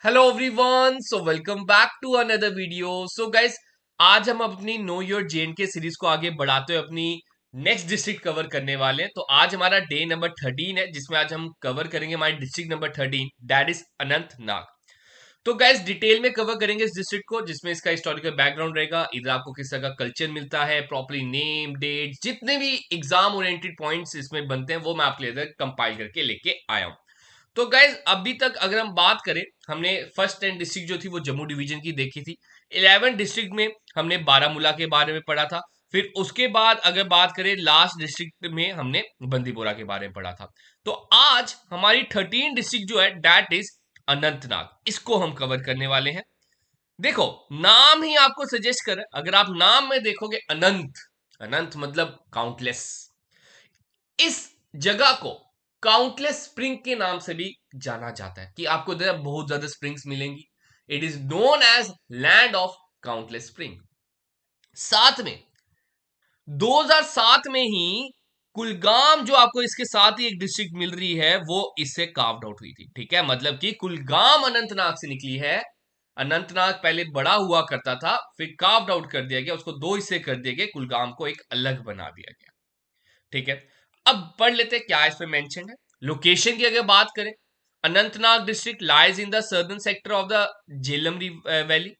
Hello everyone, so welcome back to another video. So guys, आज हम अपनी know your JNK series को आगे बढ़ाते हुए अपनी नेक्स्ट डिस्ट्रिक्ट कवर करने वाले हैं। तो आज हमारा डे नंबर 13 है, जिसमें आज हम कवर करेंगे हमारी district number 13, that is Anantnag. तो गाइस, डिटेल में कवर करेंगे इस डिस्ट्रिक्ट को, जिसमें इसका हिस्टोरिकल बैकग्राउंड रहेगा, इधर आपको किस तरह का कल्चर मिलता है, प्रॉपरली नेम डेट, जितने भी एग्जाम ओरिएंटेड पॉइंट्स इसमें बनते हैं वो मैं आपके लिए कंपाइल करके लेके आया हूं। तो गाइज, अभी तक अगर हम बात करें, हमने फर्स्ट 10 डिस्ट्रिक्ट जो थी वो जम्मू डिवीजन की देखी थी। 11 डिस्ट्रिक्ट में हमने बारामूला के बारे में पढ़ा था। फिर उसके बाद अगर बात करें लास्ट डिस्ट्रिक्ट में हमने बंदीपोरा के बारे में पढ़ा था। तो आज हमारी 13 डिस्ट्रिक्ट जो है दैट इज अनंतनाग, इसको हम कवर करने वाले हैं। देखो, नाम ही आपको सजेस्ट कर, अगर आप नाम में देखोगे अनंत, अनंत मतलब काउंटलेस। इस जगह को काउंटलेस स्प्रिंग के नाम से भी जाना जाता है कि आपको इधर बहुत ज्यादा स्प्रिंग्स मिलेंगी। It is known as land of countless spring. साथ में 2007 में ही कुलगाम, जो आपको इसके साथ ही एक डिस्ट्रिक्ट मिल रही है, वो इससे कार्व्ड आउट हुई थी। ठीक है, मतलब कि कुलगाम अनंतनाग से निकली है। अनंतनाग पहले बड़ा हुआ करता था, फिर कार्व्ड आउट कर दिया गया, उसको दो हिस्से कर दिए गए, कुलगाम को एक अलग बना दिया गया। ठीक है, अब पढ़ लेते हैं क्या इसमें मेंशन है। लोकेशन की अगर बात करें, Anantnag district lies in the southern sector of the Jhelum valley.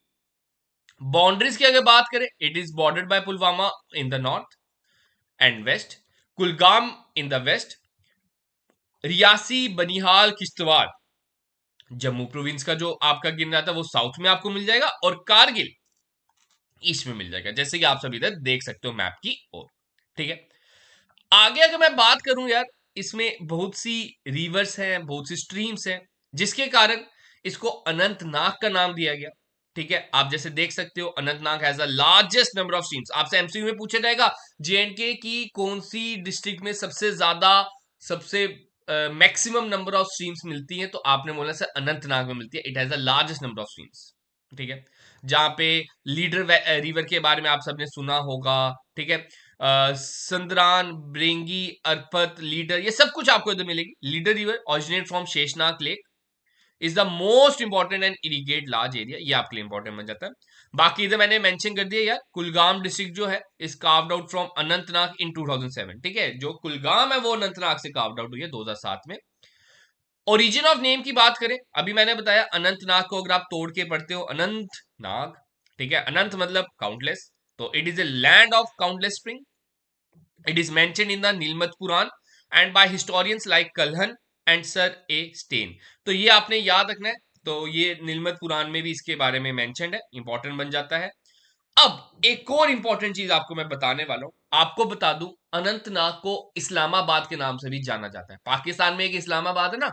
Boundaries की अगर बात करें, it is bordered by Pulwama in the north and west, Kulgam in the west, Reasi, Banihal, Kishtwar Jammu province का जो आपका गिन रहा था वो साउथ में आपको मिल जाएगा, और कारगिल ईस्ट में मिल जाएगा, जैसे कि आप सभी इधर देख सकते हो मैप की ओर। ठीक है, आगे अगर मैं बात करूं यार, इसमें बहुत सी रिवर्स हैं, बहुत सी स्ट्रीम्स हैं, जिसके कारण इसको अनंतनाग का नाम दिया गया। ठीक है, आप जैसे देख सकते हो Anantnag has the largest number of streams. आपसे एमसीक्यू में पूछा जाएगा जेएनके की कौन सी डिस्ट्रिक्ट में सबसे ज्यादा, सबसे मैक्सिमम नंबर ऑफ स्ट्रीम्स मिलती हैं, तो आपने बोला सर अनंतनाग में मिलती है, it has the largest number of streams. ठीक है, जहां पे लीडर रिवर के बारे में आप सबने सुना होगा। ठीक है, संद्रान, ब्रेंगी, अरपत, लीडर, ये सब कुछ आपको इधर मिलेगी। Leader river originate from Sheshnag lake, is the most important and irrigate large area, ये आपके लिए इंपॉर्टेंट बन जाता है। बाकी इधर मैंने मेंशन कर दिया यार, कुलगाम डिस्ट्रिक्ट जो है is carved out from Anantnag in 2007। ठीक है, जो कुलगाम है वो अनंतनाग से कार्व्ड आउट हुई है 2007 में। ओरिजिन ऑफ नेम की बात करें, अभी मैंने बताया अनंतनाग को अगर आप तोड़ के पढ़ते हो अनंतनाग, ठीक है, अनंत मतलब काउंटलेस, तो it is a land of countless spring. It is mentioned in the Nilamata Purana and by historians like Kalhana and Sir A. Stain। तो ये आपने याद रखना है। तो ये नीलमत पुराण में भी इसके बारे में मेंशन्ड है, इंपॉर्टेंट बन जाता है। अब एक और इंपॉर्टेंट चीज आपको मैं बताने वाला हूं। आपको बता दूं, अनंतनाग को इस्लामाबाद के नाम से भी जाना जाता है। पाकिस्तान में एक इस्लामाबाद है ना,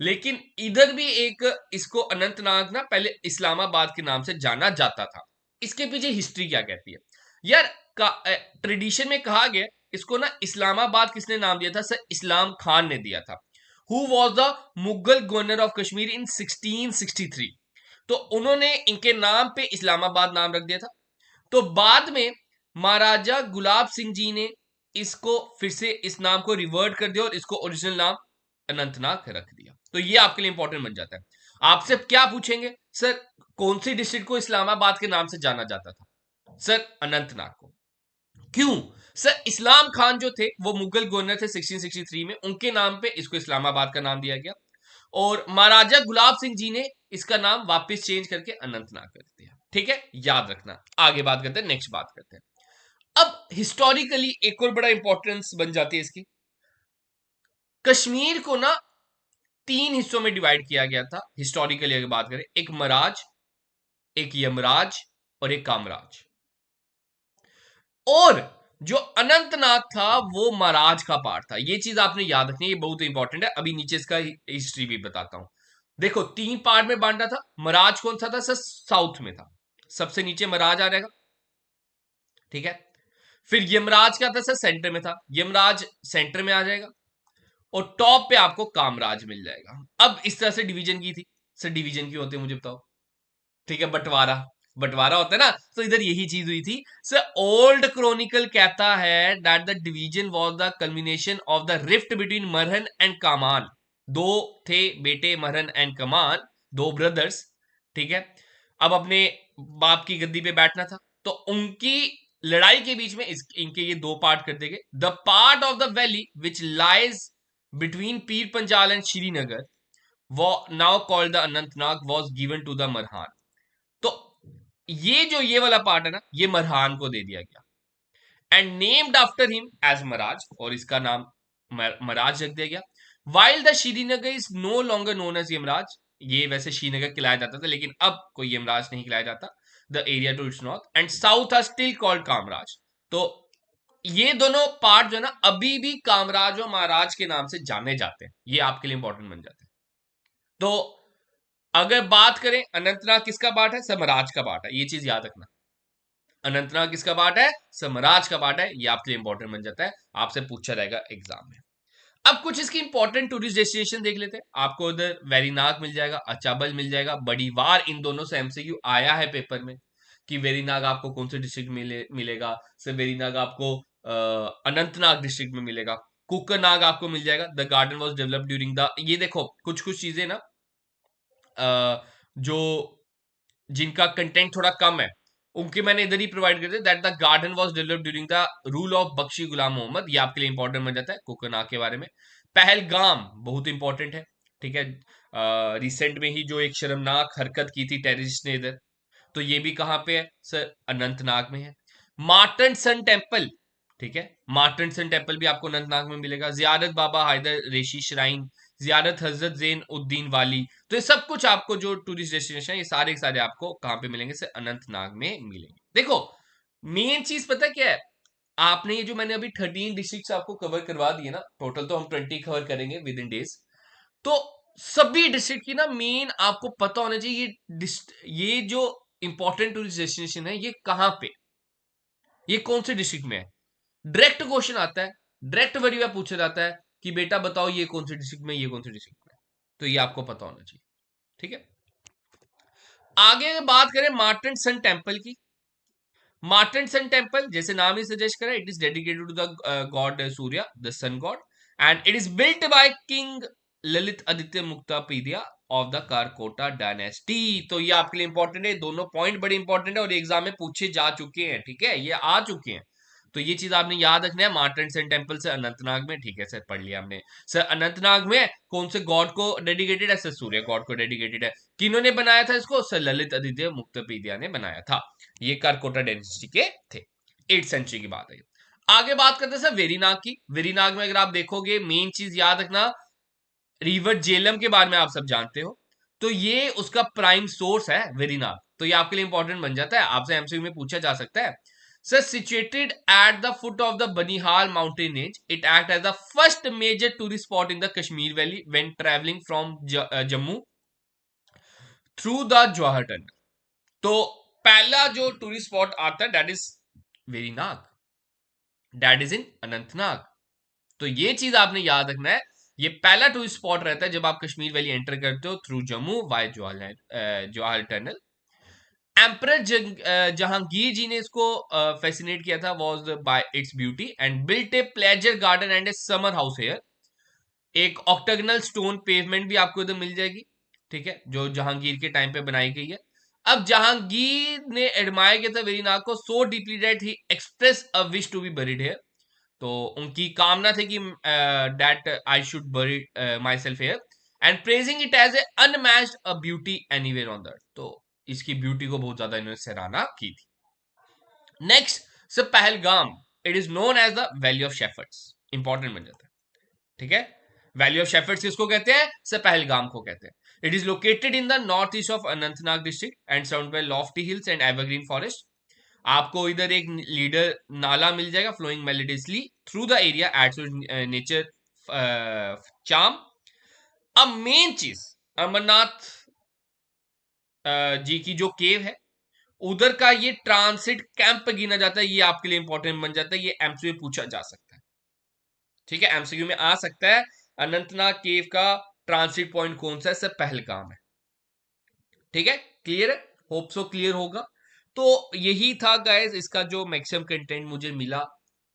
लेकिन इधर भी एक, इसको अनंतनाग ना पहले इस्लामाबाद के नाम से जाना जाता था। इसके पीछे हिस्ट्री क्या कहती है यार, ट्रेडिशन में कहा गया, इसको ना इस्लामाबाद किसने नाम दिया था, सर इस्लाम खान ने दिया था। Who was the Mughal governor of Kashmir in 1663। तो उन्होंने इनके नाम पे इस्लामाबाद नाम रख दिया था। तो बाद में महाराजा गुलाब सिंह जी ने इसको फिर से इस नाम को रिवर्ट कर दिया और इसको ओरिजिनल नाम अनंतनाग रख दिया। तो ये आपके लिए इंपॉर्टेंट बन जाता है। आपसे क्या पूछेंगे, सर कौन सी डिस्ट्रिक्ट को इस्लामाबाद के नाम से जाना जाता था, सर अनंतनाग को। क्यों, सर इस्लाम खान जो थे वो मुगल गवर्नर थे 1663 में, उनके नाम पे इसको इस्लामाबाद का नाम दिया गया, और महाराजा गुलाब सिंह जी ने इसका नाम वापस चेंज करके अनंतनाग कर दिया। ठीक है, याद रखना। आगे बात करते हैं, नेक्स्ट बात करते हैं। अब हिस्टोरिकली एक और बड़ा इंपॉर्टेंस बन जाती है इसकी। कश्मीर को ना 3 हिस्सों में डिवाइड किया गया था हिस्टोरिकली अगर बात करें, एक मराज, एक यमराज और एक कामराज। और जो अनंतनाग था वो महाराज का पार्ट था। ये चीज आपने याद रखनी है, ये बहुत इंपॉर्टेंट है। अभी नीचे इसका हिस्ट्री भी बताता हूं। देखो, 3 पार्ट में बांटा था। मराज कौन सा था, सर साउथ में था, सबसे नीचे मराज आ जाएगा। ठीक है, फिर यमराज का था सर सेंटर में था, यमराज सेंटर में आ जाएगा, और टॉप पे आपको कामराज मिल जाएगा। अब इस तरह से डिवीजन की थी। सर डिवीजन क्यों होते हैं मुझे बताओ। ठीक है, बंटवारा, बंटवारा होता है ना, तो इधर यही चीज हुई थी। सर ओल्ड क्रोनिकल कहता है that the division was the culmination of the rift between Marhan and Kaman. दो थे बेटे मरहन एंड कमान, दो ब्रदर्स, ठीक है, अब अपने बाप की गद्दी पे बैठना था, तो उनकी लड़ाई के बीच में इनके ये दो पार्ट कर देंगे। The part of the valley which lies between Pir Panjal and Srinagar वो now called the Anantnag was given to the Marhan. तो ये जो ये वाला पार्ट है ना, ये मरहान को दे दिया गया and named after him as Maraj, और इसका नाम मराज रख दिया गया। While the Srinagar is no longer known as Yamraj, ये वैसे श्रीनगर खिलाया जाता था लेकिन अब कोई यमराज नहीं खिलाया जाता। The area to its north and south are still called Kamraj. तो ये दोनों पार्ट जो है ना अभी भी कामराज और महाराज के नाम से जाने जाते हैं, ये आपके लिए इंपॉर्टेंट बन जाते हैं। तो अगर बात करें अनंतनाग किसका पार्ट है, समराज का पार्ट है, ये चीज याद रखना। अनंतनाग किसका पार्ट है, समराज का पार्ट है, ये आपके लिए इंपॉर्टेंट बन जाता है, आपसे पूछा जाएगा एग्जाम में। अब कुछ इसकी इंपॉर्टेंट टूरिस्ट डेस्टिनेशन देख लेते हैं। आपको उधर वेरीनाग मिल जाएगा, अचाबल मिल जाएगा, बड़ी वार इन दोनों से एमसीक्यू आया है पेपर में कि वेरीनाग आपको कौन से डिस्ट्रिक्ट मिलेगा। सर वेरीनाग आपको अनंतनाग डिस्ट्रिक्ट में मिलेगा। कुकरनाग आपको मिल जाएगा, the garden was develop during the, ये देखो कुछ कुछ चीजें ना जो जिनका कंटेंट थोड़ा कम है उनके मैंने इधर ही प्रोवाइड कर दिया। That the garden was developed during the rule of Bakshi Ghulam Mohammad, ये आपके लिए इंपॉर्टेंट बन जाता है कोकरनाग के बारे में। पहलगाम बहुत इंपॉर्टेंट है, ठीक है, रिसेंट में ही जो एक शर्मनाक हरकत की थी टेररिस्ट ने इधर, तो ये भी कहां पे है सर, अनंतनाग में है। मार्टन सन टेम्पल, ठीक है, मार्टन सन टेम्पल भी आपको अनंतनाग में मिलेगा। जियारत बाबा हैदर रेशी श्राइन, जियारत हजरत जैन उद्दीन वाली, तो ये सब कुछ आपको जो टूरिस्ट डेस्टिनेशन है ये सारे के सारे आपको कहां पे मिलेंगे सर, अनंतनाग में मिलेंगे। देखो मेन चीज पता क्या है, आपने ये जो मैंने अभी 13 डिस्ट्रिक्ट आपको कवर करवा दिए ना, टोटल तो हम 20 कवर करेंगे विद इन डेज, तो सभी डिस्ट्रिक्ट की ना मेन आपको पता होना चाहिए ये जो इंपॉर्टेंट टूरिस्ट डेस्टिनेशन है ये कहां पे, ये कौन से डिस्ट्रिक्ट में है। डायरेक्ट क्वेश्चन आता है, डायरेक्ट वेरिया पूछा जाता है कि बेटा बताओ ये कौन से डिस्ट्रिक्ट में, ये कौन से डिस्ट्रिक्ट में, तो ये आपको पता होना चाहिए, ठीक है। आगे बात करें मार्टन सन टेम्पल की। मार्टन सन टेम्पल जैसे नाम ही सजेस्ट करें, it is dedicated to the god Surya, the sun god, and it is built by king Lalitaditya Muktapida of the Karkota dynasty. तो ये आपके लिए इंपॉर्टेंट है, दोनों पॉइंट बड़े इंपॉर्टेंट है और एग्जाम में पूछे जा चुके हैं, ठीक है, ये आ चुके हैं। तो ये चीज आपने याद रखना है, मार्टन सन टेम्पल से अनंतनाग में, ठीक है सर, पढ़ लिया हमने। सर अनंतनाग में कौन से गॉड को डेडिकेटेड है, सर सूर्य गॉड को डेडिकेटेड है। किन्होंने बनाया था इसको, सर ललित आदित्य मुक्तापीडिया ने बनाया था। ये कारकोटा डायनेस्टी के थे, 8th सेंचुरी की बात है। आगे बात करते हैं सर वेरीनाग की। वेरीनाग में अगर आप देखोगे मेन चीज याद रखना, रिवर जेलम के बारे में आप सब जानते हो, तो ये उसका प्राइम सोर्स है वेरीनाग, तो ये आपके लिए इंपॉर्टेंट बन जाता है, आपसे एमसीक्यू में पूछा जा सकता है। Sir situated at the foot of the Banihal mountain range, it act as the first major tourist spot in the Kashmir valley when travelling from Jammu through the Jawahar tunnel. तो पहला जो टूरिस्ट स्पॉट आता है that is Verinag, that is in Anantnag. तो ये चीज आपने याद रखना है, ये पहला टूरिस्ट स्पॉट रहता है जब आप कश्मीर वैली एंटर करते हो through Jammu via Jawahar tunnel. Emperor Jahangir ji ने इसको फैसिनेट किया था was by its beauty and built a pleasure garden and a summer house here. एक ऑक्टागोनल स्टोन पेवमेंट भी आपको इधर मिल जाएगी, ठीक है, जो जहांगीर के टाइम पे बनाई गई है। अब जहांगीर ने एडमायर किया था वेरीनाग को so deeply that he express a wish to be buried here. तो उनकी कामना थी कि that I should bury myself here and praising it as a unmatched a beauty anywhere on the earth. तो इसकी ब्यूटी को बहुत ज्यादा इन्होंने सराहना की थी। Next sir Pahalgam, it is known as the valley of shepherds, important बन जाता है, ठीक है। वैली ऑफ शेफर्ड्स किसको कहते हैं सर, पहलगाम को कहते हैं। It is located in the north east of Anantnag district and surrounded by lofty hills and evergreen forest. आपको इधर एक लीडर नाला मिल जाएगा flowing melodiously through the area adds nature charm. अब मेन चीज अमरनाथ जी की जो केव है उधर का ये ट्रांसिट कैंप गिना जाता है, ये आपके लिए इंपॉर्टेंट बन जाता है, ये एमसीक्यू में पूछा जा सकता है, ठीक है, एमसीक्यू में आ सकता है। अनंतनाग केव का ट्रांसिट पॉइंट कौन सा है सर, पहलगाम है, ठीक है, क्लियर है, होप सो क्लियर होगा। तो यही था गाइस इसका जो मैक्सिमम कंटेंट मुझे मिला,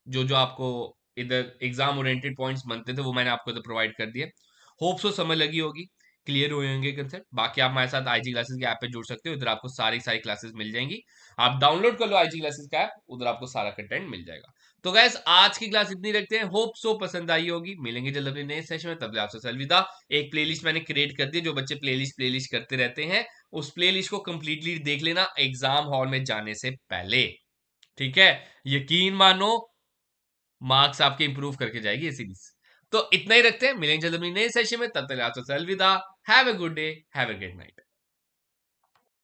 जो जो आपको इधर एग्जाम ओरिएंटेड पॉइंट्स बनते थे वो मैंने आपको इधर प्रोवाइड कर दिए। होप सो समझ लगी होगी। क्लियर हुए होंगे कंसेप्ट। बाकी आप हमारे साथ आईजी क्लासेस के ऐप पे जुड़ सकते हो, इधर आपको सारी सारी क्लासेस मिल जाएंगी। आप डाउनलोड कर लो आईजी क्लासेस का ऐप, उधर आपको सारा कंटेंट मिल जाएगा। तो गैस आज की क्लास इतनी रखते हैं, होप सो पसंद आई होगी। मिलेंगे जल्द अपने नए सेशन में, तब तक आपसे अलविदा। एक प्लेलिस्ट मैंने क्रिएट कर दी, जो बच्चे प्लेलिस्ट करते रहते हैं उस प्लेलिस्ट को कंप्लीटली देख लेना एग्जाम हॉल में जाने से पहले, ठीक है? यकीन मानो मार्क्स आपके इंप्रूव करके जाएगी ये सीरीज। तो इतना ही रखते हैं, मिलेंगे जल्द अपनी नए सेशन में, तब तक आपसे अलविदा। Have a good day, have a great night.